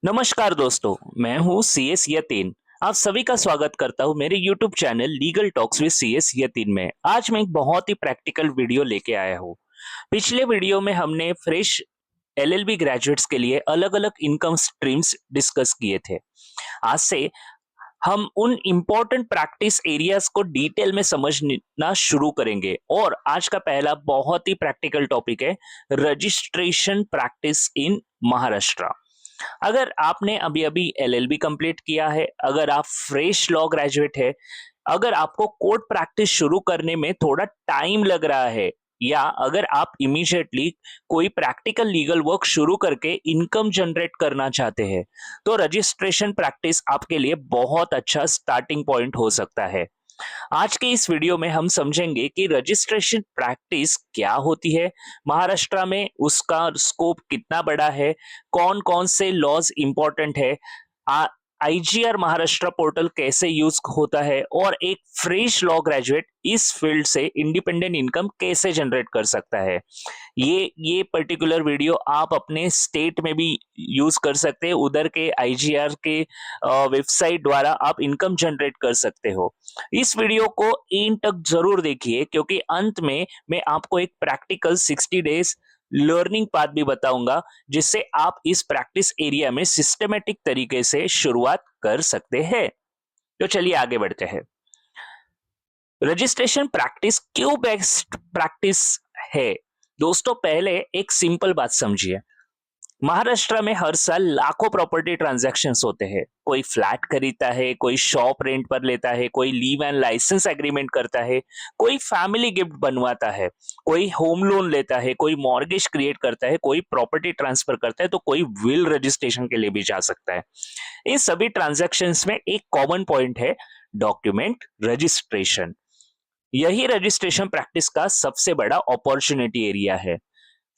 नमस्कार दोस्तों, मैं हूँ सीएस यतीन। आप सभी का स्वागत करता हूँ मेरे YouTube channel legal talks with CS Yatin में। आज मैं एक बहुत ही प्रैक्टिकल वीडियो लेके आया हूँ। पिछले वीडियो में हमने फ्रेश एलएलबी ग्रेजुएट्स के लिए अलग अलग इनकम स्ट्रीम्स डिस्कस किए थे। आज से हम उन इम्पोर्टेंट प्रैक्टिस एरियाज को डिटेल में समझना शुरू करेंगे और आज का पहला बहुत ही प्रैक्टिकल टॉपिक है रजिस्ट्रेशन प्रैक्टिस इन महाराष्ट्र। अगर आपने अभी अभी एलएलबी कंप्लीट किया है, अगर आप फ्रेश लॉ ग्रेजुएट है, अगर आपको कोर्ट प्रैक्टिस शुरू करने में थोड़ा टाइम लग रहा है, या अगर आप इमीडिएटली कोई प्रैक्टिकल लीगल वर्क शुरू करके इनकम जनरेट करना चाहते हैं, तो रजिस्ट्रेशन प्रैक्टिस आपके लिए बहुत अच्छा स्टार्टिंग पॉइंट हो सकता है। आज के इस वीडियो में हम समझेंगे कि रजिस्ट्रेशन प्रैक्टिस क्या होती है, महाराष्ट्र में उसका स्कोप कितना बड़ा है, कौन कौन से लॉज इंपॉर्टेंट है, आईजीआर महाराष्ट्र पोर्टल कैसे यूज होता है, और एक फ्रेश लॉ ग्रेजुएट इस फील्ड से इंडिपेंडेंट इनकम कैसे जनरेट कर सकता है। ये पर्टिकुलर वीडियो आप अपने स्टेट में भी यूज कर सकते हैं, उधर के आईजीआर के वेबसाइट द्वारा आप इनकम जनरेट कर सकते हो। इस वीडियो को एंड तक जरूर देखिए, क्योंकि अंत में मैं आपको एक प्रैक्टिकल 60 डेज लर्निंग पाथ भी बताऊंगा, जिससे आप इस प्रैक्टिस एरिया में सिस्टमेटिक तरीके से शुरुआत कर सकते हैं। तो चलिए आगे बढ़ते हैं। रजिस्ट्रेशन प्रैक्टिस क्यों बेस्ट प्रैक्टिस है? दोस्तों, पहले एक सिंपल बात समझिए। महाराष्ट्र में हर साल लाखों प्रॉपर्टी ट्रांजैक्शंस होते हैं। कोई फ्लैट खरीदता है, कोई शॉप रेंट पर लेता है, कोई लीव एंड लाइसेंस एग्रीमेंट करता है, कोई फैमिली गिफ्ट बनवाता है, कोई होम लोन लेता है, कोई मॉर्गेज क्रिएट करता है, कोई प्रॉपर्टी ट्रांसफर करता है, तो कोई विल रजिस्ट्रेशन के लिए भी जा सकता है। इन सभी ट्रांजैक्शंस में एक कॉमन पॉइंट है, डॉक्यूमेंट रजिस्ट्रेशन। यही रजिस्ट्रेशन प्रैक्टिस का सबसे बड़ा अपॉर्चुनिटी एरिया है।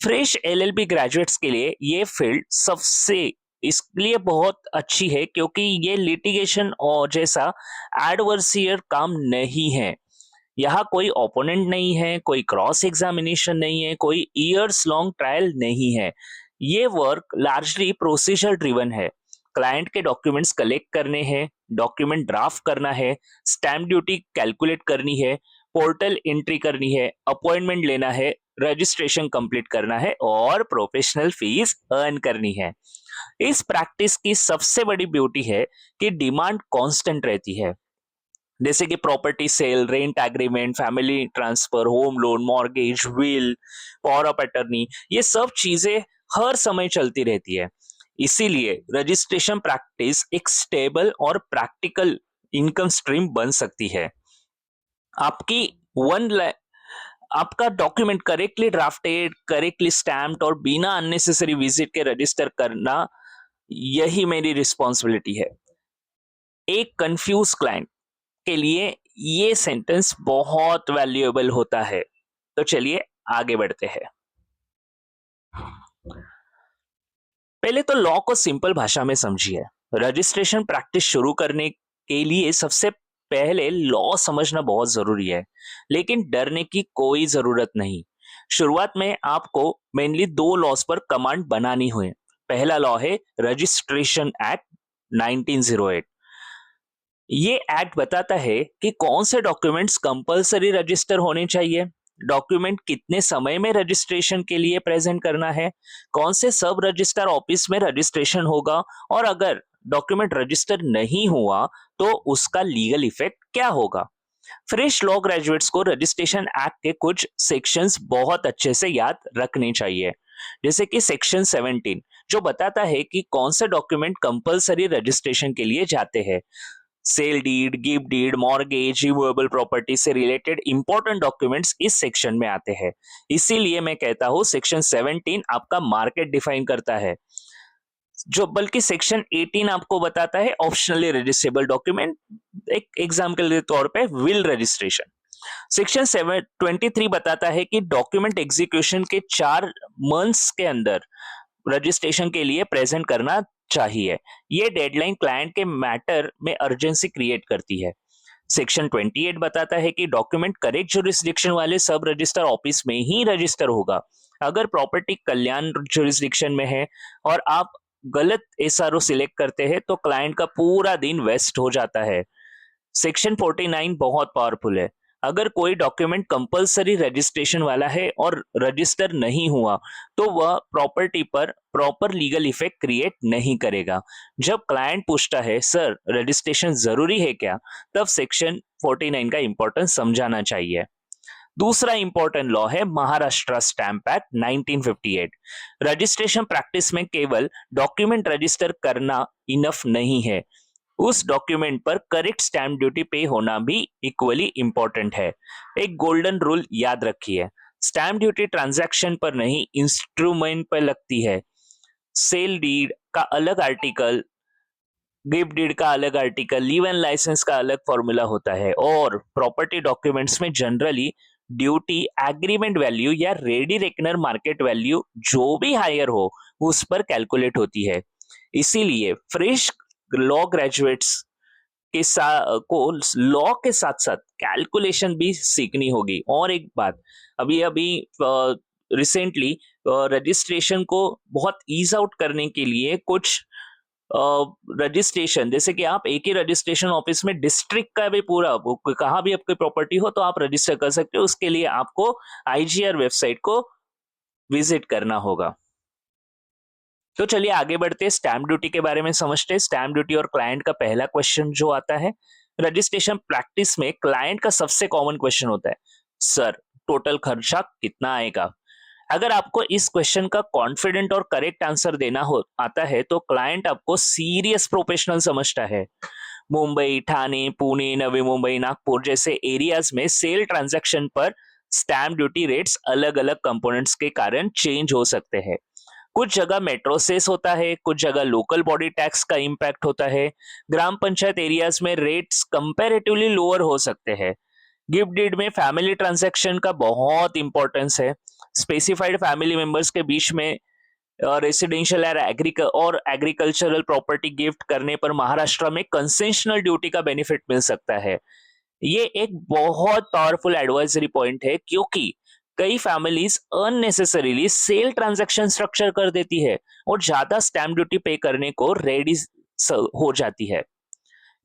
फ्रेश एलएलबी ग्रेजुएट्स के लिए ये फील्ड सबसे इसलिए बहुत अच्छी है, क्योंकि ये लिटिगेशन और जैसा एडवर्सियर काम नहीं है। यहाँ कोई ओपोनेंट नहीं है, कोई क्रॉस एग्जामिनेशन नहीं है, कोई इयर्स लॉन्ग ट्रायल नहीं है। ये वर्क लार्जली प्रोसीजर ड्रिवन है। क्लाइंट के डॉक्यूमेंट्स कलेक्ट करने हैं, डॉक्यूमेंट ड्राफ्ट करना है, स्टैम्प ड्यूटी कैलकुलेट करनी है, पोर्टल एंट्री करनी है, अपॉइंटमेंट लेना है, रजिस्ट्रेशन कंप्लीट करना है और प्रोफेशनल फीस अर्न करनी है। इस प्रैक्टिस की सबसे बड़ी ब्यूटी है कि डिमांड कांस्टेंट रहती है। जैसे कि property sale, rent agreement, family transfer, home loan, mortgage, will, power of attorney, ये सब चीजें हर समय चलती रहती है। इसीलिए रजिस्ट्रेशन प्रैक्टिस एक स्टेबल और प्रैक्टिकल इनकम स्ट्रीम बन सकती है। आपकी वन आपका document correctly drafted, correctly stamped और बिना अननेसेसरी विजिट के रजिस्टर करना, यही मेरी रिस्पॉन्सिबिलिटी है। एक कंफ्यूज क्लाइंट के लिए ये सेंटेंस बहुत वैल्यूएबल होता है। तो चलिए आगे बढ़ते हैं। पहले तो लॉ को सिंपल भाषा में समझिए। रजिस्ट्रेशन प्रैक्टिस शुरू करने के लिए सबसे पहले लॉ समझना बहुत जरूरी है, लेकिन डरने की कोई जरूरत नहीं। शुरुआत में आपको मेनली दो लॉस पर कमांड बनानी हुई। पहला लॉ है रजिस्ट्रेशन एक्ट 1908। ये एक्ट बताता है कि कौन से डॉक्यूमेंट्स कंपलसरी रजिस्टर होने चाहिए, डॉक्यूमेंट कितने समय में रजिस्ट्रेशन के लिए प्रेजेंट करना है, कौन से सब रजिस्टर ऑफिस में रजिस्ट्रेशन होगा, और अगर डॉक्यूमेंट रजिस्टर नहीं हुआ तो उसका लीगल इफेक्ट क्या होगा। फ्रेश लॉ ग्रेजुएट्स को रजिस्ट्रेशन एक्ट के कुछ सेक्शंस बहुत अच्छे से याद रखने चाहिए। जैसे कि सेक्शन 17, जो बताता है कि कौन से डॉक्यूमेंट कंपलसरी रजिस्ट्रेशन के लिए जाते हैं। Sale deed, gift deed, mortgage, removable property से रिलेटेड इंपॉर्टेंट डॉक्यूमेंट्स इस सेक्शन में आते हैं। इसीलिए मैं कहता हूं सेक्शन 17 आपका मार्केट डिफाइन करता है, जो बल्कि सेक्शन 18 आपको बताता है ऑप्शनली रजिस्ट्रेबल डॉक्यूमेंट। एक एग्जाम्पल के तौर पे विल रजिस्ट्रेशन। सेक्शन 23 बताता है कि डॉक्यूमेंट एग्जीक्यूशन के 4 मंथ्स के अंदर रजिस्ट्रेशन के लिए प्रेजेंट करना चाहिए। ये डेडलाइन क्लाइंट के मैटर में अर्जेंसी क्रिएट करती है। सेक्शन 28 बताता है कि डॉक्यूमेंट करेक्ट जुरिस्डिक्शन वाले सब रजिस्टर ऑफिस में ही रजिस्टर होगा। अगर प्रॉपर्टी कल्याण जुरिस्डिक्शन में है और आप गलत एसआरओ सिलेक्ट करते हैं तो क्लाइंट का पूरा दिन वेस्ट हो जाता है। सेक्शन 49 बहुत पावरफुल है। अगर कोई डॉक्यूमेंट कंपलसरी रजिस्ट्रेशन वाला है और रजिस्टर नहीं हुआ तो वह प्रॉपर्टी पर प्रॉपर लीगल इफेक्ट क्रिएट नहीं करेगा। जब क्लाइंट पूछता है सर रजिस्ट्रेशन जरूरी है क्या, तब सेक्शन 49 का इंपॉर्टेंस समझाना चाहिए। दूसरा इंपॉर्टेंट लॉ है Maharashtra stamp act 1958। Registration practice में केवल डॉक्यूमेंट रजिस्टर करना इनफ नहीं है, उस डॉक्यूमेंट पर करेक्ट स्टैंप ड्यूटी पे होना भी इक्वली इंपॉर्टेंट है। एक गोल्डन रूल याद रखिए, स्टैंप ड्यूटी ट्रांजैक्शन पर नहीं इंस्ट्रूमेंट पर लगती है। सेल डीड का अलग आर्टिकल, गिफ्ट डीड का अलग आर्टिकल, लीव एंड लाइसेंस का अलग फॉर्मूला होता है और प्रॉपर्टी डॉक्यूमेंट्स में जनरली ड्यूटी एग्रीमेंट वैल्यू या रेडी रेकनर मार्केट वैल्यू जो भी हायर हो उस पर कैलकुलेट होती है। इसीलिए फ्रेश लॉ ग्रेजुएट्स के साथ को लॉ के साथ साथ कैलकुलेशन भी सीखनी होगी। और एक बात, अभी अभी रिसेंटली रजिस्ट्रेशन को बहुत ईज आउट करने के लिए कुछ रजिस्ट्रेशन, जैसे कि आप एक ही रजिस्ट्रेशन ऑफिस में डिस्ट्रिक्ट का भी पूरा कहाँ भी आपकी प्रॉपर्टी हो तो आप रजिस्टर कर सकते हो। उसके लिए आपको आईजीआर वेबसाइट को विजिट करना होगा। तो चलिए आगे बढ़ते हैं, स्टैंप ड्यूटी के बारे में समझते हैं। स्टैंप ड्यूटी और क्लाइंट का पहला क्वेश्चन जो आता है रजिस्ट्रेशन प्रैक्टिस में, क्लाइंट का सबसे कॉमन क्वेश्चन होता है सर टोटल खर्चा कितना आएगा। अगर आपको इस क्वेश्चन का कॉन्फिडेंट और करेक्ट आंसर देना हो आता है तो क्लाइंट आपको सीरियस प्रोफेशनल समझता है। मुंबई, ठाणे, पुणे, नवी मुंबई, नागपुर जैसे एरियाज में सेल ट्रांजैक्शन पर स्टैंप ड्यूटी रेट्स अलग अलग कंपोनेंट्स के कारण चेंज हो सकते हैं। कुछ जगह मेट्रो सेस होता है, कुछ जगह लोकल बॉडी टैक्स का इंपैक्ट होता है। ग्राम पंचायत एरियाज में रेट्स कंपैरेटिवली लोअर हो सकते हैं। गिफ्ट डीड में फैमिली ट्रांजैक्शन का बहुत इंपॉर्टेंस है। स्पेसिफाइड फैमिली मेंबर्स के बीच में रेसिडेंशियल और एग्रीकल्चरल प्रॉपर्टी गिफ्ट करने पर महाराष्ट्र में कंसेशनल ड्यूटी का बेनिफिट मिल सकता है। ये एक बहुत पावरफुल एडवाइजरी पॉइंट है क्योंकि कई families unnecessarily sale transaction structure कर देती है और ज्यादा स्टैंप ड्यूटी पे करने को रेडी हो जाती है।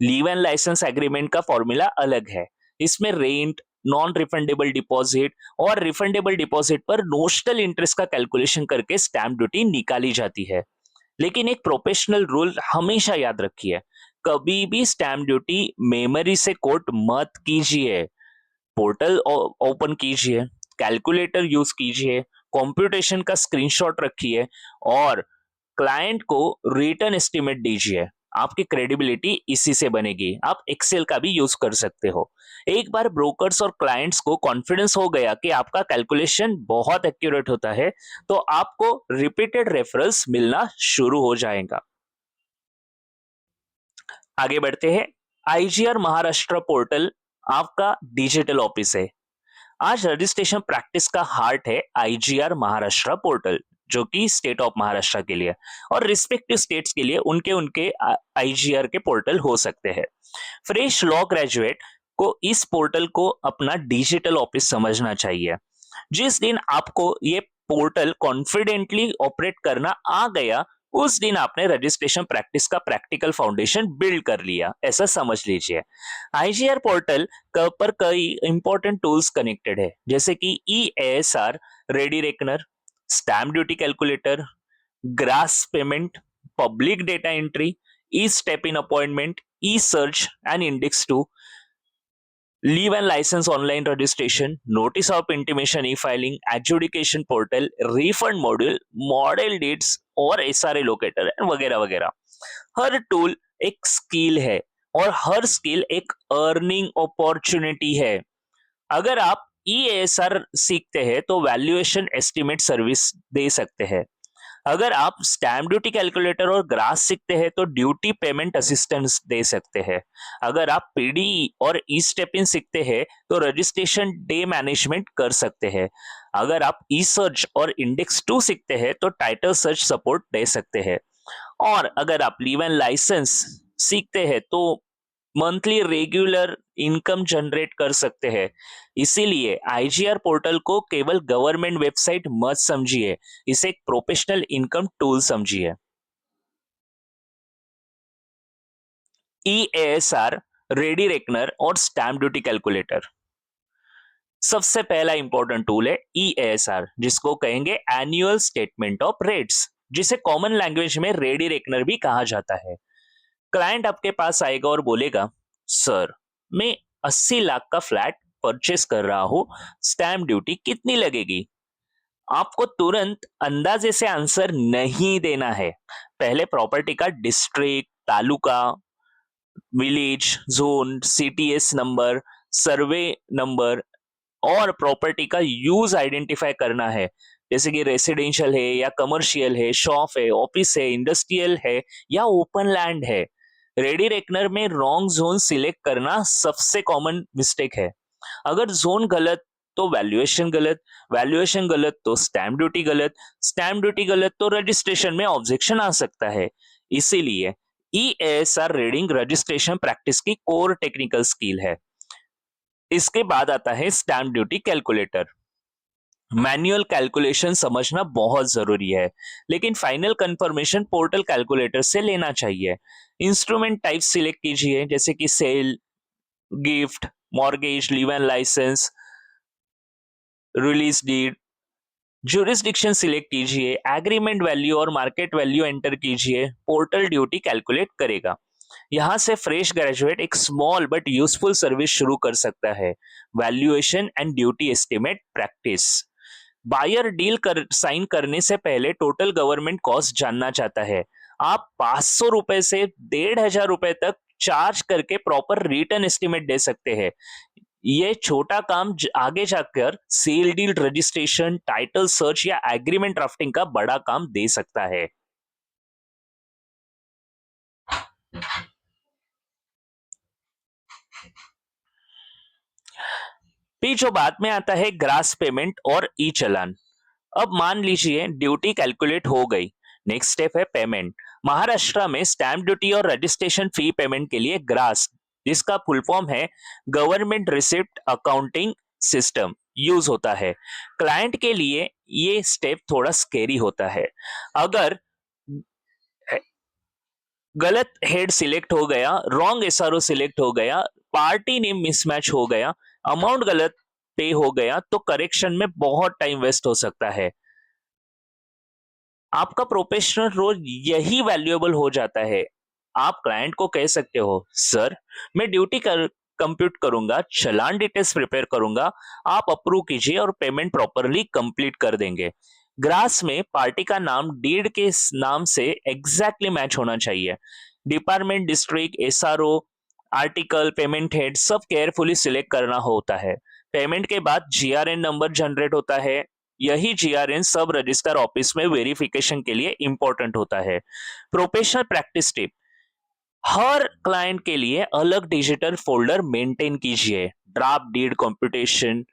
लीव एंड लाइसेंस एग्रीमेंट का फॉर्मूला अलग है। इसमें रेंट, नॉन रिफंडेबल डिपॉजिट और रिफंडेबल डिपॉजिट पर नोशनल इंटरेस्ट का कैलकुलेशन करके स्टैंप ड्यूटी निकाली जाती है। लेकिन एक प्रोफेशनल रूल हमेशा याद रखिए, कभी भी स्टैंप ड्यूटी मेमोरी से कोट मत कीजिए। पोर्टल ओपन कीजिए, कैलकुलेटर यूज कीजिए, कंप्यूटेशन का स्क्रीनशॉट रखिए और क्लाइंट को रिटर्न एस्टिमेट दीजिए। आपकी क्रेडिबिलिटी इसी से बनेगी। आप एक्सेल का भी यूज कर सकते हो। एक बार ब्रोकर्स और क्लाइंट्स को कॉन्फिडेंस हो गया कि आपका कैलकुलेशन बहुत एक्यूरेट होता है तो आपको रिपीटेड रेफरल्स मिलना शुरू हो जाएगा। आगे बढ़ते हैं, आईजीआर महाराष्ट्र पोर्टल आपका डिजिटल ऑफिस है। आज रजिस्ट्रेशन प्रैक्टिस का हार्ट है आईजीआर महाराष्ट्र पोर्टल, जो कि स्टेट ऑफ महाराष्ट्र के लिए और रिस्पेक्टिव स्टेट्स के लिए उनके उनके आईजीआर के पोर्टल हो सकते हैं। फ्रेश लॉ ग्रेजुएट को इस पोर्टल को अपना डिजिटल ऑफिस समझना चाहिए। जिस दिन आपको ये पोर्टल कॉन्फिडेंटली ऑपरेट करना आ गया उस दिन आपने रजिस्ट्रेशन प्रैक्टिस का प्रैक्टिकल फाउंडेशन बिल्ड कर लिया, ऐसा समझ लीजिए। आईजीआर पोर्टल पर कई इंपॉर्टेंट टूल्स कनेक्टेड है, जैसे कि EASR, ready reckoner, stamp duty calculator, GRAS payment, public data entry, e step in appointment, e search and index two, leave and licence online registration, notice of intimation e filing, adjudication portal, refund module, model dates और SRA locator वगैरह वगैरह। हर tool एक skill है और हर skill एक earning opportunity है। अगर आप ईएएसआर सीखते हैं तो वैल्यूएशन एस्टिमेट सर्विस दे सकते हैं। अगर आप स्टैम्प ड्यूटी कैलकुलेटर और ग्रास सीखते हैं तो ड्यूटी पेमेंट असिस्टेंस दे सकते हैं। अगर आप पीडीई और ई स्टेपिंग सीखते हैं तो रजिस्ट्रेशन डे मैनेजमेंट कर सकते हैं। अगर आप ई सर्च और इंडेक्स 2 सीखते हैं तो टाइटल सर्च सपोर्ट दे सकते हैं। और अगर आप लीव एंड लाइसेंस सीखते हैं तो मंथली रेगुलर इनकम जनरेट कर सकते हैं। इसीलिए आईजीआर पोर्टल को केवल गवर्नमेंट वेबसाइट मत समझिए, इसे एक प्रोफेशनल इनकम टूल समझिए। EASR, रेडी रेकनर और स्टैम्प ड्यूटी कैलकुलेटर। सबसे पहला इंपॉर्टेंट टूल है EASR, जिसको कहेंगे एनुअल स्टेटमेंट ऑफ रेट्स, जिसे कॉमन लैंग्वेज में रेडी रेकनर भी कहा जाता है। क्लाइंट आपके पास आएगा और बोलेगा, सर मैं 80 लाख का फ्लैट परचेस कर रहा हूं, स्टैम्प ड्यूटी कितनी लगेगी? आपको तुरंत अंदाजे से आंसर नहीं देना है। पहले प्रॉपर्टी का district, taluka, village, zone, CTS number, survey number और प्रॉपर्टी का यूज आइडेंटिफाई करना है। जैसे कि रेसिडेंशियल है या कमर्शियल है, शॉप है, ऑफिस है, इंडस्ट्रियल है या ओपन लैंड है। रेडी रेकनर में रॉन्ग जोन सिलेक्ट करना सबसे कॉमन मिस्टेक है। अगर जोन गलत तो वैल्यूएशन गलत, वैल्यूएशन गलत तो स्टैम्प ड्यूटी गलत, स्टैम्प ड्यूटी गलत तो रजिस्ट्रेशन में ऑब्जेक्शन आ सकता है। इसीलिए EASR रीडिंग रजिस्ट्रेशन प्रैक्टिस की कोर टेक्निकल स्किल है। इसके बाद आता है stamp duty calculator. Manual calculation समझना बहुत जरूरी है, लेकिन फाइनल कंफर्मेशन पोर्टल कैलकुलेटर से लेना चाहिए। इंस्ट्रूमेंट टाइप सिलेक्ट कीजिए, जैसे कि sale, gift, mortgage, leave and licence, release deed. Jurisdiction select कीजिए, एग्रीमेंट वैल्यू और मार्केट वैल्यू एंटर कीजिए, पोर्टल ड्यूटी कैलकुलेट करेगा। यहां से फ्रेश ग्रेजुएट एक स्मॉल बट यूजफुल सर्विस शुरू कर सकता है, valuation and duty estimate practice. Buyer deal sign करने से पहले टोटल गवर्नमेंट कॉस्ट जानना चाहता है। आप 500 रुपए से 1,500 रुपए तक चार्ज करके प्रॉपर रिटर्न एस्टिमेट दे सकते हैं। ये छोटा काम आगे जाकर sale deal registration, title search या एग्रीमेंट ड्राफ्टिंग का बड़ा काम दे सकता है। फिर जो बाद में आता है ग्रास पेमेंट और ई चलान। अब मान लीजिए ड्यूटी कैलकुलेट हो गई, नेक्स्ट स्टेप है पेमेंट। महाराष्ट्र में स्टैंप ड्यूटी और रजिस्ट्रेशन फी पेमेंट के लिए ग्रास, जिसका फुल फॉर्म है government receipt accounting system, use होता है। क्लाइंट के लिए ये स्टेप थोड़ा स्केरी होता है। अगर गलत हेड सिलेक्ट हो गया, रॉन्ग एसआरओ सिलेक्ट हो गया, पार्टी नेम मिसमैच हो गया, अमाउंट गलत पे हो गया, तो करेक्शन में बहुत टाइम वेस्ट हो सकता है। आपका प्रोफेशनल रोल यही वैल्यूएबल हो जाता है। आप क्लाइंट को कह सकते हो, सर मैं ड्यूटी कंप्यूट करूंगा, चलान डिटेल्स प्रिपेयर करूंगा, आप अप्रूव कीजिए और पेमेंट प्रॉपरली कंप्लीट कर देंगे। ग्रास में पार्टी का नाम डीड के नाम से एग्जैक्टली मैच होना चाहिए। Department, district, SRO, article, payment head सब केयरफुली सिलेक्ट करना होता है। पेमेंट के बाद जीआरएन नंबर जनरेट होता है। यही जीआरएन सब रजिस्टर ऑफिस में वेरिफिकेशन के लिए इंपॉर्टेंट होता है। प्रोफेशनल प्रैक्टिस टिप, हर क्लाइंट के लिए अलग डिजिटल फोल्डर मेंटेन कीजिए। Draft deed computation,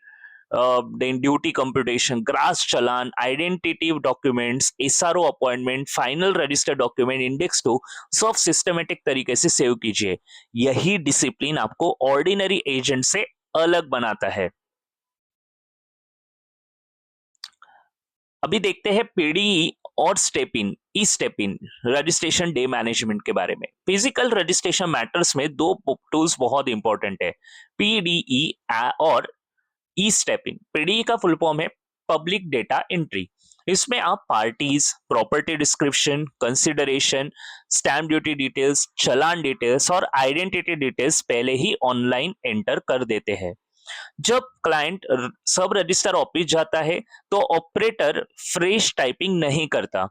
then duty computation, GRAS challan, identity documents, SRO appointment, final register document, index two सब सिस्टमेटिक तरीके से सेव कीजिए। यही डिसिप्लिन आपको ऑर्डिनरी एजेंट से अलग बनाता है। अभी देखते हैं पीडीई और step in, E step in registration day management के बारे में। फिजिकल रजिस्ट्रेशन मैटर्स में दो टूल्स बहुत इंपॉर्टेंट है, पीडीई और ई स्टेप इन। पीडीई का फुल फॉर्म है पब्लिक डेटा एंट्री। इसमें आप parties, property description, consideration, stamp duty details, challan details और आइडेंटिटी डिटेल्स पहले ही ऑनलाइन एंटर कर देते हैं। जब क्लाइंट सब रजिस्टर ऑफिस जाता है तो ऑपरेटर फ्रेश टाइपिंग नहीं करता,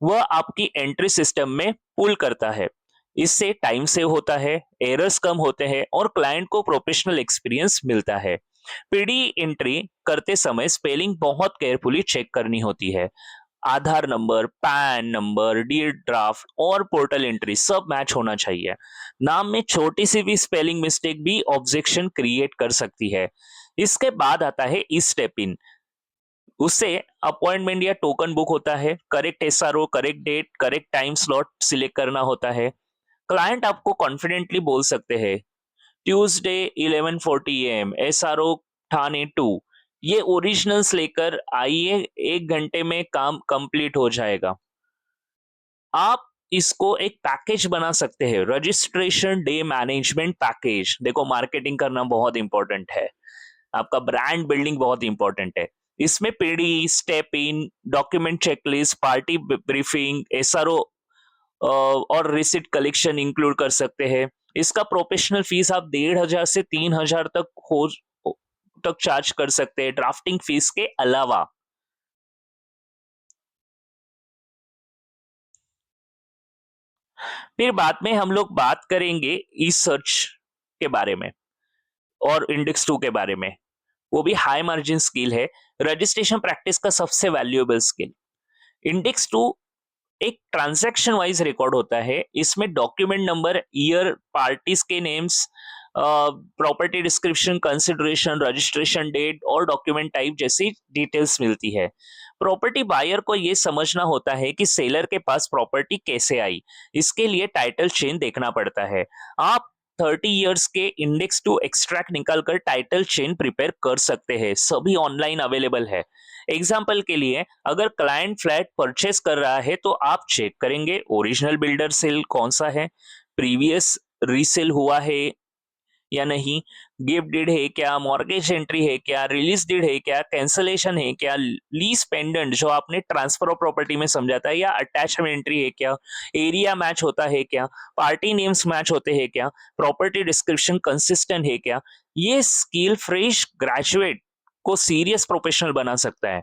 वह आपकी एंट्री सिस्टम में पुल करता है। इससे टाइम सेव होता है, एरर्स कम होते हैं और क्लाइंट को प्रोफेशनल एक्सपीरियंस मिलता है। पीडी एंट्री करते समय स्पेलिंग बहुत केयरफुली चेक करनी होती है। Aadhaar number, PAN number, deed draft और पोर्टल एंट्री सब मैच होना चाहिए। नाम में छोटी सी भी स्पेलिंग मिस्टेक भी ऑब्जेक्शन क्रिएट कर सकती है। इसके बाद आता है इस स्टेप इन। उससे अपॉइंटमेंट या टोकन बुक होता है, correct SRO, correct date, correct time slot select करना होता है। क्लाइंट आपको कॉन्फिडेंटली बोल सकते हैं, ट्यूसडे 11:40 AM, एसआरओ ठाणे 2, ये ओरिजिनल्स लेकर आइए, 1 घंटे में काम कंप्लीट हो जाएगा। आप इसको एक पैकेज बना सकते हैं, रजिस्ट्रेशन डे मैनेजमेंट पैकेज। देखो, मार्केटिंग करना बहुत इंपॉर्टेंट है, आपका ब्रांड बिल्डिंग बहुत इंपॉर्टेंट है। इसमें PD, step in, document checklist, party briefing, SRO और रिसिट कलेक्शन इंक्लूड कर सकते हैं। इसका प्रोफेशनल फीस आप 1,500 से 3,000 तक चार्ज कर सकते हैं, ड्राफ्टिंग फीस के अलावा। फिर बाद में हम लोग बात करेंगे ई सर्च के बारे में और इंडेक्स टू के बारे में। वो भी हाई मार्जिन स्किल है, रजिस्ट्रेशन प्रैक्टिस का सबसे वैल्यूएबल स्किल। इंडेक्स टू एक ट्रांजैक्शन वाइज रिकॉर्ड होता है। इसमें डॉक्यूमेंट नंबर, ईयर, पार्टीज के names, property description, consideration, registration date और डॉक्यूमेंट टाइप जैसी डिटेल्स मिलती है। प्रॉपर्टी बायर को यह समझना होता है कि सेलर के पास प्रॉपर्टी कैसे आई, इसके लिए टाइटल चेन देखना पड़ता है। आप 30 इयर्स के इंडेक्स टू एक्सट्रैक्ट निकालकर टाइटल चेन प्रिपेयर कर सकते हैं, सभी ऑनलाइन अवेलेबल है। एग्जाम्पल के लिए, अगर क्लाइंट फ्लैट परचेस कर रहा है तो आप चेक करेंगे ओरिजिनल बिल्डर सेल कौन सा है, प्रीवियस रीसेल हुआ है या नहीं, गिफ्ट डीड है क्या, मॉर्गेज एंट्री है क्या, रिलीज डीड है क्या, कैंसलेशन है क्या, लीज पेंडेंट जो आपने ट्रांसफर ऑफ प्रॉपर्टी में समझा था, या अटैचमेंट एंट्री है क्या, एरिया मैच होता है क्या, पार्टी नेम्स मैच होते हैं क्या, प्रॉपर्टी डिस्क्रिप्शन कंसिस्टेंट है क्या। ये स्किल फ्रेश ग्रेजुएट को सीरियस प्रोफेशनल बना सकता है।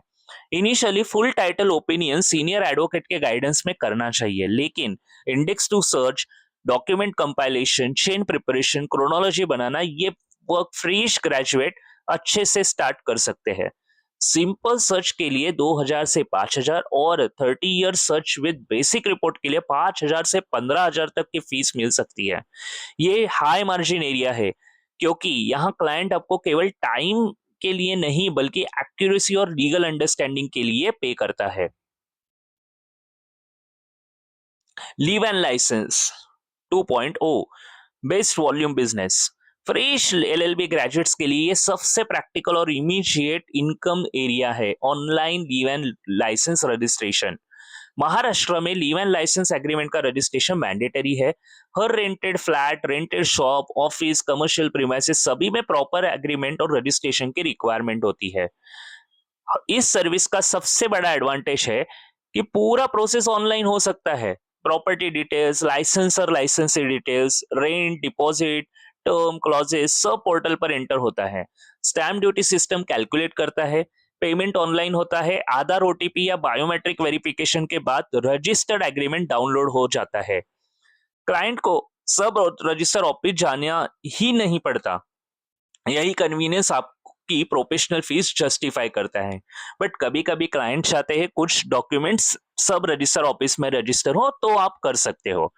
Initially full title opinion senior advocate के गाइडेंस में करना चाहिए, लेकिन index two search, document compilation, chain preparation, chronology बनाना, ये वर्क फ्रेश ग्रेजुएट अच्छे से स्टार्ट कर सकते हैं। सिंपल सर्च के लिए 2,000 से 5,000 और 30 year search with basic report के लिए 5,000 से 15,000 तक की फीस मिल सकती है। ये हाई मार्जिन एरिया है, क्योंकि यहाँ क्लाइंट आपको केवल टाइम के लिए नहीं बल्कि एक्यूरेसी और लीगल अंडरस्टैंडिंग के लिए पे करता है। Leave and licence 2.0 best volume business. Fresh LLB graduates के लिए ये सबसे प्रैक्टिकल और इमीडिएट इनकम एरिया है, online leave and licence registration. Maharashtra में लीव एंड लाइसेंस एग्रीमेंट का रजिस्ट्रेशन मैंडेटरी है। हर rented flat, rented shop, office, commercial premises सभी में प्रॉपर एग्रीमेंट और रजिस्ट्रेशन की रिक्वायरमेंट होती है। इस सर्विस का सबसे बड़ा एडवांटेज है कि पूरा प्रोसेस ऑनलाइन हो सकता है। प्रॉपर्टी डिटेल्स, लाइसेंस और लाइसेंसी details, rent, deposit, term clauses सब पोर्टल पर एंटर होता है। स्टैम्प ड्यूटी सिस्टम कैलकुलेट करता है, पेमेंट ऑनलाइन होता है, आधार ओटीपी या बायोमेट्रिक वेरिफिकेशन के बाद रजिस्टर्ड एग्रीमेंट डाउनलोड हो जाता है। क्लाइंट को सब रजिस्टर ऑफिस जाना ही नहीं पड़ता। यही कन्वीनियंस आपकी प्रोफेशनल फीस जस्टिफाई करता है। बट कभी कभी क्लाइंट चाहते हैं कुछ डॉक्यूमेंट्स सब रजिस्टर ऑफिस में रजिस्टर हो, तो आप कर सकते हो।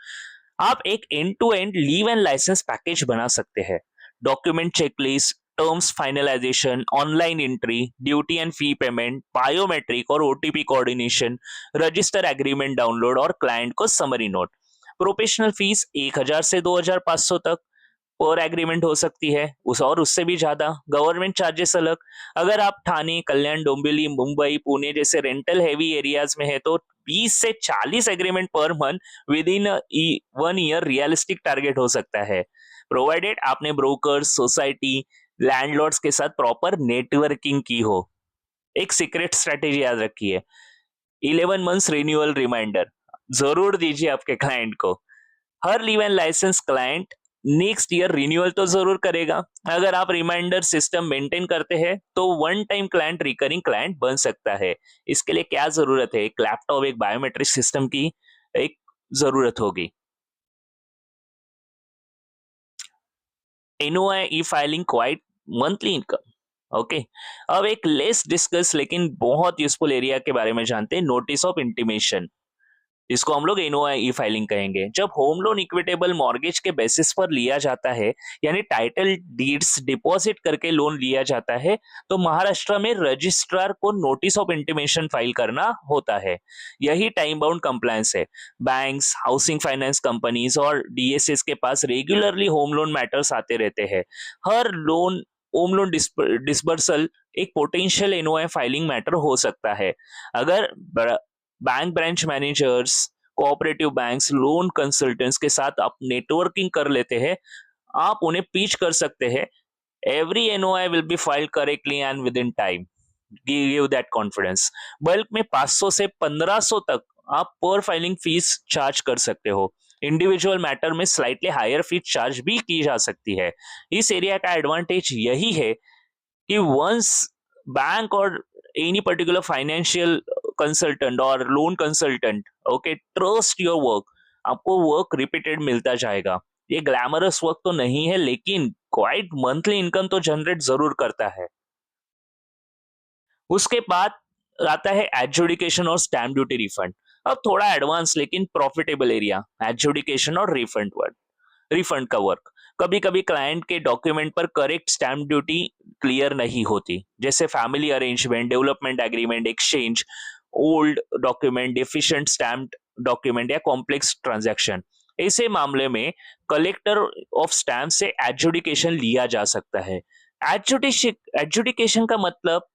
आप एक end to end leave and licence package बना सकते हैं। Document checklist, terms finalisation, online entry, duty and fee payment, biometric और OTP coordination, register agreement download और क्लाइंट को समरी नोट। प्रोफेशनल फीस 1,000 से 2,500 तक पर एग्रीमेंट हो सकती है, उस और उससे भी ज्यादा। गवर्नमेंट चार्जेस अलग। अगर आप ठाणे, कल्याण, डोंबिवली, मुंबई, पुणे जैसे रेंटल हेवी एरियाज में है तो 20 से 40 agreement per month with in 1 year realistic target हो सकता है, प्रोवाइडेड आपने ब्रोकर्स, सोसाइटी, लैंडलॉर्ड्स के साथ प्रॉपर नेटवर्किंग की हो। एक सीक्रेट स्ट्रेटेजी याद रखिए, 11 मंथ्स रिन्यूअल रिमाइंडर जरूर दीजिए आपके क्लाइंट को। हर leave and licence client next year renewal तो जरूर करेगा। अगर आप रिमाइंडर सिस्टम मेंटेन करते हैं तो one time client recurring client बन सकता है। इसके लिए क्या जरूरत है, एक लैपटॉप, एक बायोमेट्रिक सिस्टम की एक जरूरत होगी। एनओआई ई filing quite monthly income. Okay, अब एक लेस डिस्कस लेकिन बहुत यूजफुल एरिया के बारे में जानते हैं, नोटिस ऑफ इंटीमेशन। इसको हम लोग एनओआई ई फाइलिंग कहेंगे। जब होम लोन इक्विटेबल मॉर्गेज के बेसिस पर लिया जाता है, यानी टाइटल डीड्स डिपॉजिट करके लोन लिया जाता है, तो महाराष्ट्र में रजिस्ट्रार को नोटिस ऑफ इंटीमेशन फाइल करना होता है। यही टाइम बाउंड कंप्लायंस है। बैंक्स, हाउसिंग फाइनेंस कंपनीज और डीएसएस के पास रेगुलरली होम लोन मैटर्स आते रहते हैं। हर लोन होम लोन डिसबर्सल एक पोटेंशियल एनओआई फाइलिंग मैटर हो सकता है। अगर bank branch managers, cooperative banks, loan consultants के साथ आप नेटवर्किंग कर लेते हैं, आप उन्हें पिच कर सकते हैं। Every NOI will be filed correctly and with in time, give that confidence. Bulk में 500 से 1500 तक आप पर फाइलिंग फीस चार्ज कर सकते हो। इंडिविजुअल मैटर में स्लाइटली हायर फीस चार्ज भी की जा सकती है। इस एरिया का एडवांटेज यही है कि वंस बैंक और एनी पर्टिकुलर फाइनेंशियल कंसल्टेंट और loan consultant okay trust your work, आपको वर्क रिपीटेड मिलता जाएगा। ये ग्लैमरस वर्क तो नहीं है, लेकिन क्वाइट मंथली इनकम तो जनरेट जरूर करता है। उसके बाद आता है एडजुडिकेशन और स्टैम्प ड्यूटी रिफंड। अब थोड़ा एडवांस लेकिन प्रॉफिटेबल एरिया, एडजुडिकेशन और रिफंड का वर्क। कभी कभी क्लाइंट के डॉक्यूमेंट पर करेक्ट स्टैम्प ड्यूटी क्लियर नहीं होती, जैसे family arrangement, development agreement, exchange, old document, deficient stamp document या कॉम्प्लेक्स ट्रांजैक्शन। ऐसे मामले में कलेक्टर ऑफ स्टैम्प से एडजुडिकेशन लिया जा सकता है। एडजुडिकेशन का मतलब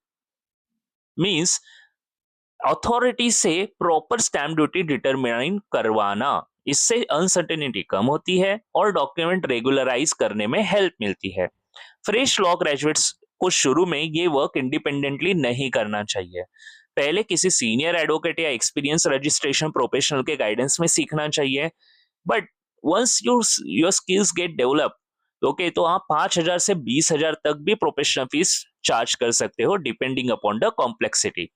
मीन्स अथॉरिटी से प्रॉपर स्टैम्प ड्यूटी डिटरमाइन करवाना। इससे अनसर्टेनिटी कम होती है और डॉक्यूमेंट रेगुलराइज करने में हेल्प मिलती है। फ्रेश लॉ ग्रेजुएट्स को शुरू में ये वर्क इंडिपेंडेंटली नहीं करना चाहिए। पहले किसी सीनियर एडवोकेट या एक्सपीरियंस रजिस्ट्रेशन प्रोफेशनल के गाइडेंस में सीखना चाहिए। But once your skills get develop, okay, तो आप 5,000 से 20,000 तक भी प्रोफेशनल फीस चार्ज कर सकते हो, depending upon the complexity.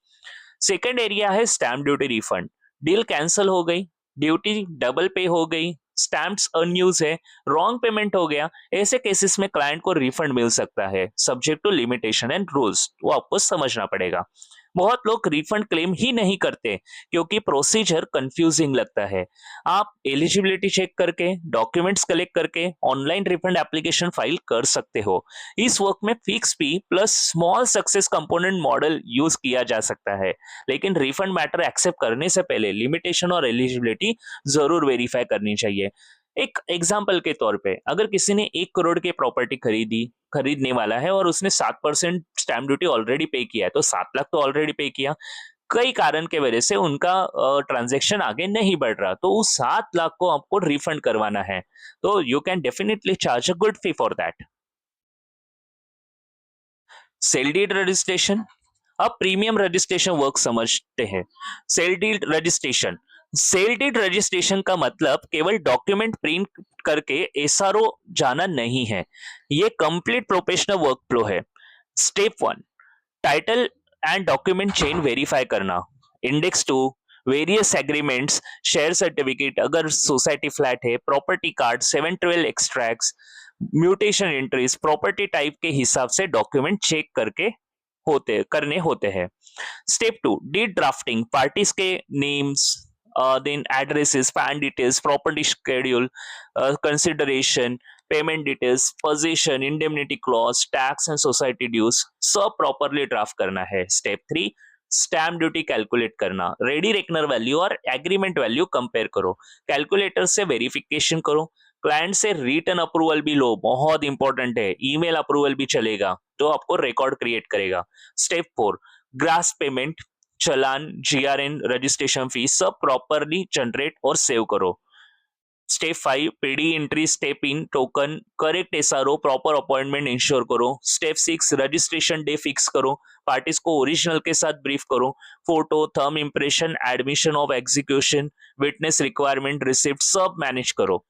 Second area है stamp duty refund. Deal cancel हो गई, ड्यूटी डबल पे हो गई, स्टैम्प्स अनयूज है, रॉन्ग पेमेंट हो गया, ऐसे केसेस में क्लाइंट को रिफंड मिल सकता है, subject to limitation and rules, वो आपको समझना पड़ेगा। बहुत लोग रिफंड क्लेम ही नहीं करते क्योंकि प्रोसीजर कंफ्यूजिंग लगता है। आप एलिजिबिलिटी चेक करके, डॉक्यूमेंट्स कलेक्ट करके ऑनलाइन रिफंड एप्लीकेशन फाइल कर सकते हो। इस वर्क में फिक्स फी plus small success component model use किया जा सकता है, लेकिन रिफंड मैटर एक्सेप्ट करने से पहले लिमिटेशन और एलिजिबिलिटी जरूर वेरीफाई करनी चाहिए। एक एग्जाम्पल के तौर पे, अगर किसी ने 1 करोड़ की प्रॉपर्टी खरीदने वाला है और उसने 7% स्टैम्प ड्यूटी ऑलरेडी पे किया है, तो 7 लाख तो ऑलरेडी पे किया, कई कारण के वजह से उनका ट्रांजैक्शन आगे नहीं बढ़ रहा, तो उस 7 लाख को आपको रिफंड करवाना है, तो you can definitely charge a good fee for that. Sale deed registration. अब प्रीमियम रजिस्ट्रेशन वर्क समझते हैं। सेल डीड रजिस्ट्रेशन का मतलब केवल डॉक्यूमेंट प्रिंट करके एसआरओ जाना नहीं है, ये कंप्लीट प्रोफेशनल वर्क फ्लो है। Step 1, title and document chain verify करना। Index 2, various agreements, share certificate अगर सोसाइटी फ्लैट है, property card, 712 extracts, mutation entries, property type के हिसाब से डॉक्यूमेंट चेक करने होते हैं। स्टेप 2, डीड ड्राफ्टिंग, पार्टीज के names, then addresses, PAN details, property schedule, consideration, payment details, position, indemnity clause, tax and society dues, सब properly draft करना है। स्टेप 3, स्टैम्प ड्यूटी कैलकुलेट करना। रेडी रेकनर वैल्यू और agreement value compare करो, calculator से verification करो, client से return approval भी लो, बहुत इंपॉर्टेंट है, ईमेल अप्रूवल भी चलेगा, तो आपको रिकॉर्ड क्रिएट करेगा। स्टेप 4, ग्रास पेमेंट, चलान, जीआरएन, रजिस्ट्रेशन फीस सब प्रॉपरली जनरेट और सेव करो। Step 5, PD entry, step in token, correct SRO, proper appointment ensure करो। स्टेप 6, रजिस्ट्रेशन डे फिक्स करो, पार्टीज को ओरिजिनल के साथ ब्रीफ करो, photo, thumb impression, admission of execution, witness requirement, receipt सब मैनेज करो।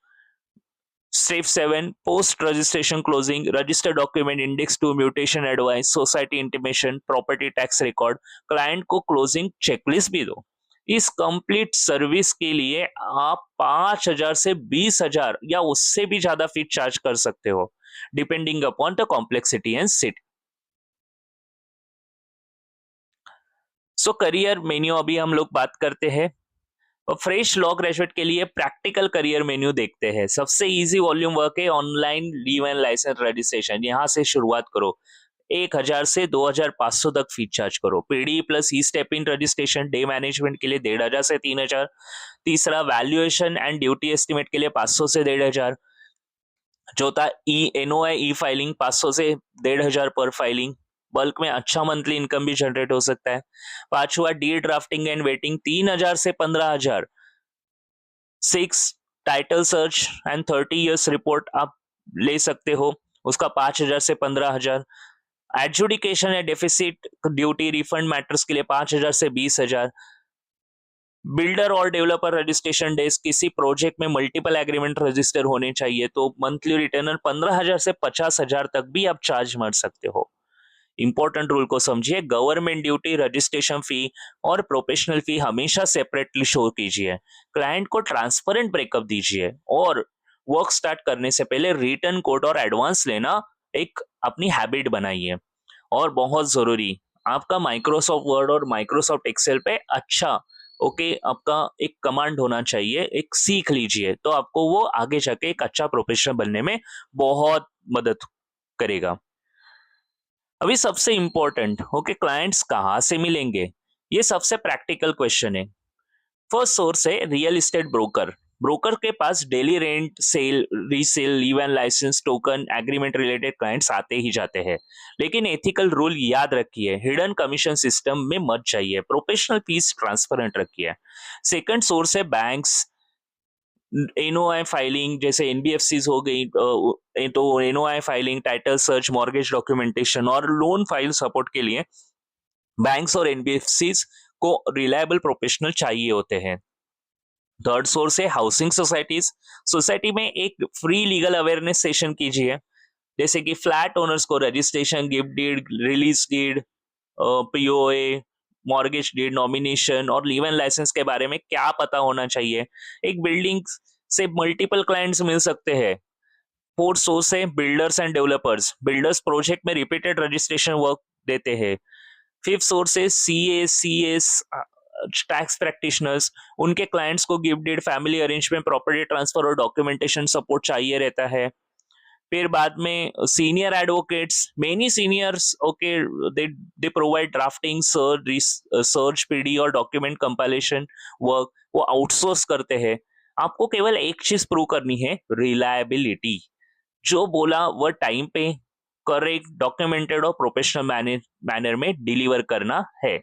Step 7, post registration closing, register document, index 2, mutation advice, society intimation, property tax record, client को closing checklist भी दो। इस कंप्लीट सर्विस के लिए आप 5,000 से 20,000 या उससे भी ज्यादा फीस चार्ज कर सकते हो, depending upon the complexity and city. So career menu अभी हम लोग बात करते हैं। फ्रेश लॉ ग्रेजुएट के लिए प्रैक्टिकल करियर मेन्यू देखते हैं। सबसे इजी वॉल्यूम वर्क है online leave and licence registration, यहाँ से शुरुआत करो। 1,000 से 2,500 तक फीस चार्ज करो। PD plus E step in registration day management के लिए 1,500 से 3,000। तीसरा, वैल्यूएशन एंड ड्यूटी एस्टिमेट के लिए 500 से 1,500। चौथा, ई एनओआई ई फाइलिंग 500 से 1,500 पर फाइलिंग, बल्क में अच्छा मंथली इनकम भी जनरेट हो सकता है। पांचवा, डी ड्राफ्टिंग एंड वेटिंग 3,000 से 15,000। 6 title search and 30 years report आप ले सकते हो, उसका 5,000 से 15,000। एडजुडिकेशन या डेफिसिट ड्यूटी रिफंड मैटर्स के लिए 5,000 से 20,000। बिल्डर और डेवलपर रजिस्ट्रेशन डेज, किसी प्रोजेक्ट में मल्टीपल एग्रीमेंट रजिस्टर होने चाहिए तो मंथली रिटर्न 15,000 से 50,000 तक भी आप चार्ज मार सकते हो। इंपॉर्टेंट रूल को समझिए, गवर्नमेंट ड्यूटी, रजिस्ट्रेशन फी और प्रोफेशनल फी हमेशा सेपरेटली शो कीजिए। क्लाइंट को ट्रांसपेरेंट ब्रेकअप दीजिए और वर्क स्टार्ट करने से पहले रिटर्न कोड और एडवांस लेना एक अपनी हैबिट बनाइए। और बहुत जरूरी, आपका माइक्रोसॉफ्ट वर्ड और माइक्रोसॉफ्ट एक्सेल पे अच्छा आपका एक कमांड होना चाहिए, एक सीख लीजिए, तो आपको वो आगे जाके एक अच्छा प्रोफेशनल बनने में बहुत मदद करेगा। अभी सबसे इंपॉर्टेंट क्लाइंट्स कहाँ से मिलेंगे, ये सबसे प्रैक्टिकल क्वेश्चन है। फर्स्ट सोर्स है रियल एस्टेट ब्रोकर। ब्रोकर के पास daily rent, sale, resale, leave and licence, token, agreement related clients आते ही जाते हैं। लेकिन एथिकल रूल याद रखिए, हिडन कमीशन सिस्टम में मत जाइए, प्रोफेशनल फीस ट्रांसपेरेंट रखिए। सेकंड सोर्स है बैंक्स। एनओआई फाइलिंग, जैसे एनबीएफसी हो गई, तो NOI filing, title search, mortgage documentation और लोन फाइल सपोर्ट के लिए बैंक्स और एनबीएफसी को रिलायबल प्रोफेशनल चाहिए होते हैं। थर्ड सोर्स है हाउसिंग सोसाइटीज। सोसाइटी में एक फ्री लीगल अवेयरनेस सेशन कीजिए, जैसे कि फ्लैट ओनर्स को registration, gift deed, release deed, POA, mortgage deed, nomination और लीव एंड लाइसेंस के बारे में क्या पता होना चाहिए। एक बिल्डिंग से मल्टीपल क्लाइंट्स मिल सकते हैं। फोर्थ सोर्स है builders and developers. Builders project में रिपीटेड रजिस्ट्रेशन वर्क देते हैं। फिफ्थ सोर्स है सीएस, टैक्स प्रैक्टिशनर्स। उनके क्लाइंट्स को gift deed, family arrangement, property transfer और डॉक्यूमेंटेशन सपोर्ट चाहिए रहता है। फिर बाद में senior advocates, many seniors they provide drafting, search, PD और डॉक्यूमेंट कंपाइलेशन वर्क, वो आउटसोर्स करते हैं। आपको केवल एक चीज प्रूव करनी है, रिलायबिलिटी। जो बोला वो टाइम पे करेक्ट, डॉक्यूमेंटेड और प्रोफेशनल मैनर में डिलीवर करना है।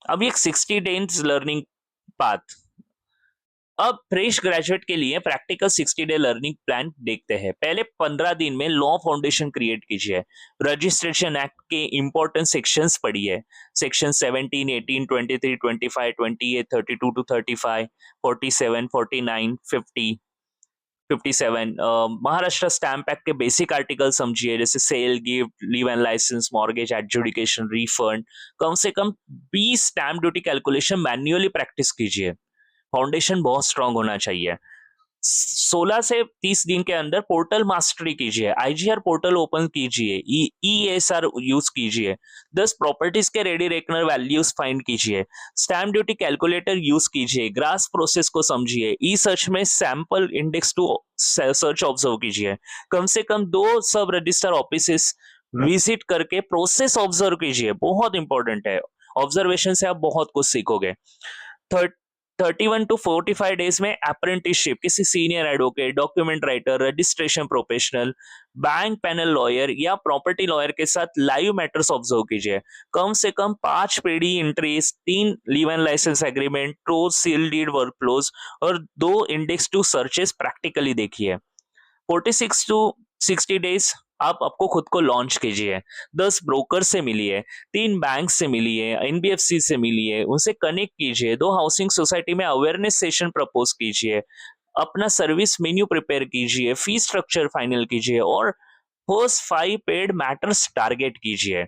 अब एक 60 डेज लर्निंग पाथ। अब फ्रेश ग्रेजुएट के लिए प्रैक्टिकल 60 डे लर्निंग प्लान देखते हैं। पहले 15 दिन में लॉ फाउंडेशन क्रिएट कीजिए। रजिस्ट्रेशन एक्ट के इंपॉर्टेंट सेक्शंस पढ़िए। Section 17, 18, 23, 25, 28, 32 to 35, 47, 49, 50, 57। Maharashtra stamp act के बेसिक आर्टिकल समझिए, जैसे sale, gift, leave and licence, mortgage, adjudication, refund. कम से कम 20 stamp duty calculation manually practice कीजिए। फाउंडेशन बहुत स्ट्रांग होना चाहिए। 16 से 30 दिन के अंदर पोर्टल मास्टरी कीजिए। आईजीआर पोर्टल ओपन कीजिए, ईएसआर यूज कीजिए। 10 प्रॉपर्टीज के रेडी रेकनर वैल्यूज फाइंड कीजिए। स्टैम्प ड्यूटी कैलकुलेटर यूज कीजिए। ग्रास प्रोसेस को समझिए। ई सर्च में sample index two search observe कीजिए। कम से कम 2 सब रजिस्टर ऑफिस विजिट करके प्रोसेस ऑब्जर्व कीजिए, बहुत इंपॉर्टेंट है। ऑब्जर्वेशन से आप बहुत कुछ सीखोगे। 31 टू 45 डेज में अप्रेंटिसशिप, किसी senior advocate, document writer, registration professional, bank panel lawyer या प्रॉपर्टी लॉयर के साथ लाइव मैटर्स ऑब्जर्व कीजिए। कम से कम 5 PD entries, 3 leave and licence agreement, 2 sale deed workflows और 2 इंडेक्स टू सर्चेस प्रैक्टिकली देखिए। 46 टू 60 डेज आप आपको खुद को लॉन्च कीजिए। 10 ब्रोकर से मिलिए, 3 बैंक से मिलिए, एनबीएफसी से मिलिए, उनसे कनेक्ट कीजिए। 2 हाउसिंग सोसाइटी में अवेयरनेस सेशन प्रपोज कीजिए। अपना सर्विस मेन्यू प्रिपेयर कीजिए, फी स्ट्रक्चर फाइनल कीजिए और फर्स्ट 5 पेड मैटर्स टारगेट कीजिए।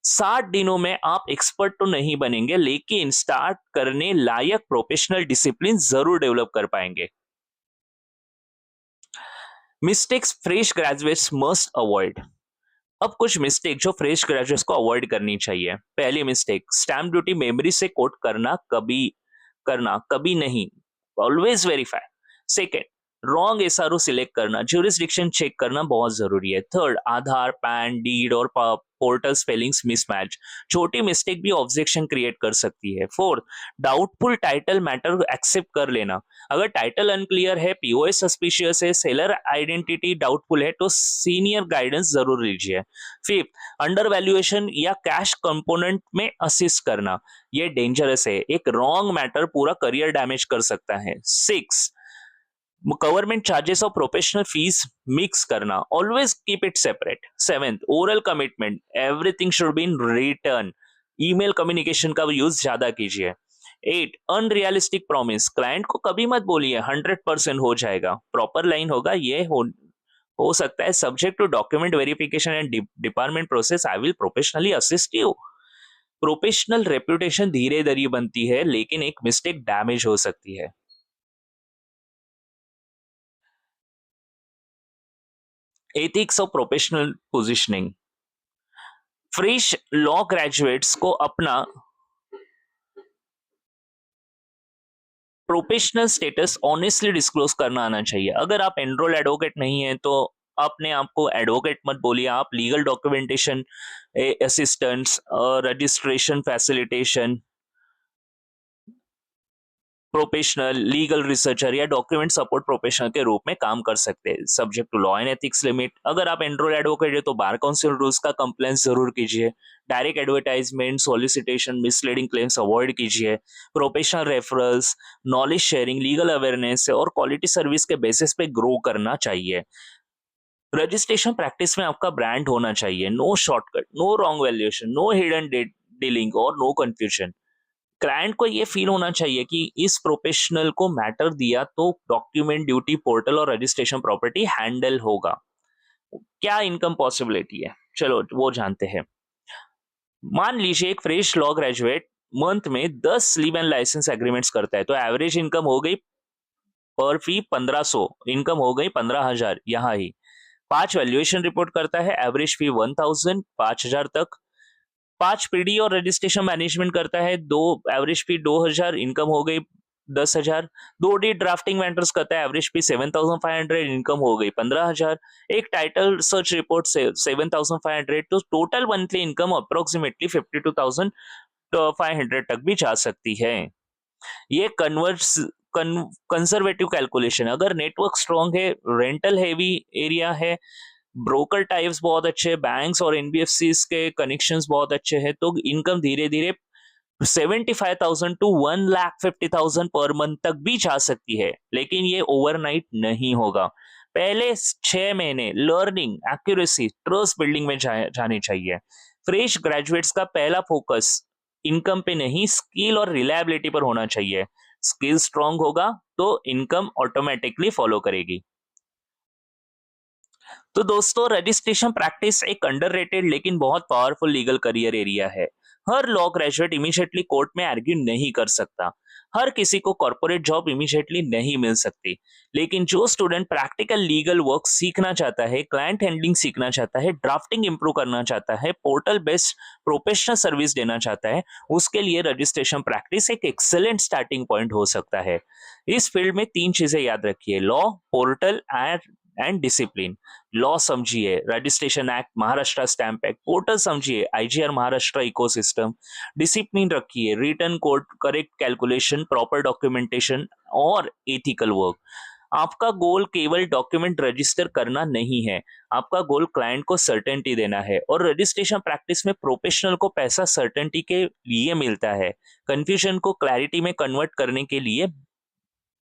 60 दिनों में आप एक्सपर्ट तो नहीं बनेंगे, लेकिन स्टार्ट करने लायक प्रोफेशनल डिसिप्लिन जरूर डेवलप कर पाएंगे। Mistakes fresh graduates must avoid. अब कुछ मिस्टेक जो फ्रेश ग्रेजुएट्स को अवॉइड करनी चाहिए। पहली मिस्टेक, स्टैम्प ड्यूटी मेमोरी से कोट करना कभी नहीं, always verify. Second, wrong SRO select करना, ज्यूरिसडिक्शन चेक करना बहुत जरूरी है। थर्ड, आधार, पैन, डीड और पोर्टल स्पेलिंग्स मिसमैच, छोटी मिस्टेक भी ऑब्जेक्शन क्रिएट कर सकती है। Fourth, doubtful title matter accept कर लेना, अगर टाइटल अनक्लियर है, पीओएस सस्पिशियस है, सेलर आइडेंटिटी डाउटफुल है तो सीनियर गाइडेंस जरूर लीजिए। फिफ्थ, अंडर वैल्यूएशन या कैश कंपोनेंट में असिस्ट करना, ये डेंजरस है, एक रॉन्ग मैटर पूरा करियर डैमेज कर सकता है। सिक्स, गवर्नमेंट चार्जेस और प्रोफेशनल फीस मिक्स करना, always keep it separate. Seventh, oral commitment, everything should be in return, email communication का यूज ज्यादा कीजिए। एट, अनरियलिस्टिक प्रॉमिस, क्लाइंट को कभी मत बोलिए 100% हो जाएगा, प्रॉपर लाइन होगा ये हो सकता है subject to document verification and department process, I will professionally assist you. Professional reputation धीरे धीरे बनती है लेकिन एक मिस्टेक डैमेज हो सकती है। Ethics of professional positioning, fresh law graduates को अपना प्रोफेशनल स्टेटस ऑनेस्टली डिस्क्लोज करना आना चाहिए। अगर आप एनरोल एडवोकेट नहीं है तो अपने आप को एडवोकेट मत बोलिए, आप legal documentation assistants, registration facilitation professional, legal researcher या डॉक्यूमेंट सपोर्ट प्रोफेशनल के रूप में काम कर सकते हैं, subject to law and ethics limit. अगर आप एनरोल एडवोकेट है तो बार काउंसिल रूल्स का कंप्लायंस जरूर कीजिए, direct advertisement, solicitation, misleading claims avoid कीजिए, professional referrals, knowledge sharing, legal awareness और क्वालिटी सर्विस के बेसिस पे ग्रो करना चाहिए। रजिस्ट्रेशन प्रैक्टिस में आपका ब्रांड होना चाहिए, no shortcut, no wrong valuation, no hidden dealing और नो कंफ्यूजन। क्लाइंट को ये फील होना चाहिए कि इस प्रोफेशनल को मैटर दिया तो डॉक्यूमेंट, ड्यूटी, पोर्टल और रजिस्ट्रेशन प्रॉपर्टी हैंडल होगा। क्या इनकम पॉसिबिलिटी है, चलो वो जानते हैं। मान लीजिए एक फ्रेश लॉ ग्रेजुएट मंथ में 10 लीव एंड लाइसेंस एग्रीमेंट्स करता है तो एवरेज इनकम हो गई पर फी 1500, इनकम हो गई 15,000 यहाँ ही। 5 वैल्यूएशन रिपोर्ट करता है, एवरेज फी 1000, 5000 तक। 5 पीडी और रजिस्ट्रेशन मैनेजमेंट करता है, दो एवरेज फी 2000, इनकम हो गई 10,000। 2 डी ड्राफ्टिंग वेंडर्स करता है, एवरेज फी 7500, इनकम हो गई 15,000। एक टाइटल सर्च रिपोर्ट से 7500, तो टोटल मंथली इनकम अप्रोक्सीमेटली 52,500 तक भी जा सकती है। ये कन्वर्ट्स कंजर्वेटिव कैलकुलेशन, अगर नेटवर्क स्ट्रॉन्ग है, रेंटल हेवी एरिया है, ब्रोकर टाइप्स बहुत अच्छे, बैंक्स और एनबीएफसीज के कनेक्शंस बहुत अच्छे हैं, तो इनकम धीरे धीरे 75,000 टू 1,50,000 पर मंथ तक भी जा सकती है, लेकिन ये ओवरनाइट नहीं होगा। पहले 6 महीने लर्निंग, एक्यूरेसी, ट्रस्ट बिल्डिंग में जाने चाहिए। फ्रेश ग्रेजुएट्स का पहला फोकस इनकम पे नहीं, स्किल और रिलायबिलिटी पर होना चाहिए। स्किल स्ट्रांग होगा तो इनकम ऑटोमेटिकली फॉलो करेगी। तो दोस्तों, रजिस्ट्रेशन प्रैक्टिस एक अंडररेटेड लेकिन बहुत पावरफुल लीगल करियर एरिया है। हर लॉ ग्रेजुएट इमीडिएटली कोर्ट में आर्ग्यू नहीं कर सकता, हर किसी को कॉर्पोरेट जॉब इमीडिएटली नहीं मिल सकती, लेकिन जो स्टूडेंट प्रैक्टिकल लीगल वर्क सीखना चाहता है, क्लाइंट हैंडलिंग सीखना चाहता है, ड्राफ्टिंग इंप्रूव करना चाहता है, पोर्टल बेस्ड प्रोफेशनल सर्विस देना चाहता है, उसके लिए रजिस्ट्रेशन प्रैक्टिस एक एक्सेलेंट स्टार्टिंग पॉइंट हो सकता है। इस फील्ड में 3 चीजें याद रखिए, law, portal and discipline. Law समझिए, registration act, Maharashtra stamp act. Portal समझिए, आईजीआर महाराष्ट्र इकोसिस्टम। डिसिप्लिन रखिए, return code, correct calculation, proper documentation और एथिकल वर्क। आपका गोल केवल डॉक्यूमेंट रजिस्टर करना नहीं है, आपका गोल क्लाइंट को सर्टेनिटी देना है, और रजिस्ट्रेशन प्रैक्टिस में प्रोफेशनल को पैसा सर्टेनिटी के लिए मिलता है, कंफ्यूजन को क्लैरिटी में कन्वर्ट करने के लिए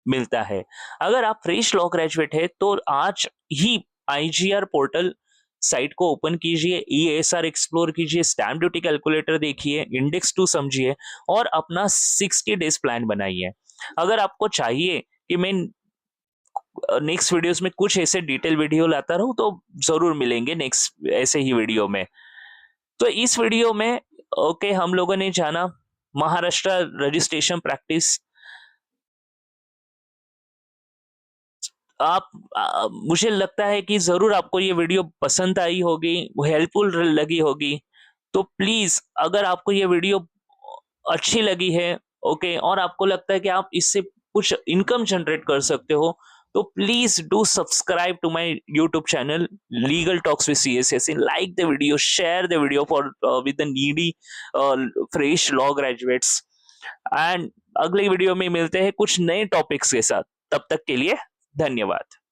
मिलता है। अगर आप फ्रेश लॉ ग्रेजुएट है तो आज ही आईजीआर पोर्टल साइट को ओपन कीजिए, ईएसआर एक्सप्लोर कीजिए, स्टैम्प ड्यूटी कैलकुलेटर देखिए, इंडेक्स 2 समझिए और अपना 60 डेज प्लान बनाइए। अगर आपको चाहिए कि मैं नेक्स्ट वीडियोस में कुछ ऐसे डिटेल वीडियो लाता रहूं तो जरूर मिलेंगे नेक्स्ट ऐसे ही वीडियो में। तो इस वीडियो में ओके, हम लोगों ने जाना महाराष्ट्र रजिस्ट्रेशन प्रैक्टिस। आप मुझे लगता है कि जरूर आपको ये वीडियो पसंद आई होगी, हेल्पफुल लगी होगी। तो प्लीज, अगर आपको ये वीडियो अच्छी लगी है, ओके, और आपको लगता है कि आप इससे कुछ इनकम जनरेट कर सकते हो, तो please do subscribe to my YouTube channel legal talks with CSS, like the video, share the video for with the needy fresh law graduates. And अगले वीडियो में मिलते हैं कुछ नए टॉपिक्स के साथ, तब तक के लिए धन्यवाद।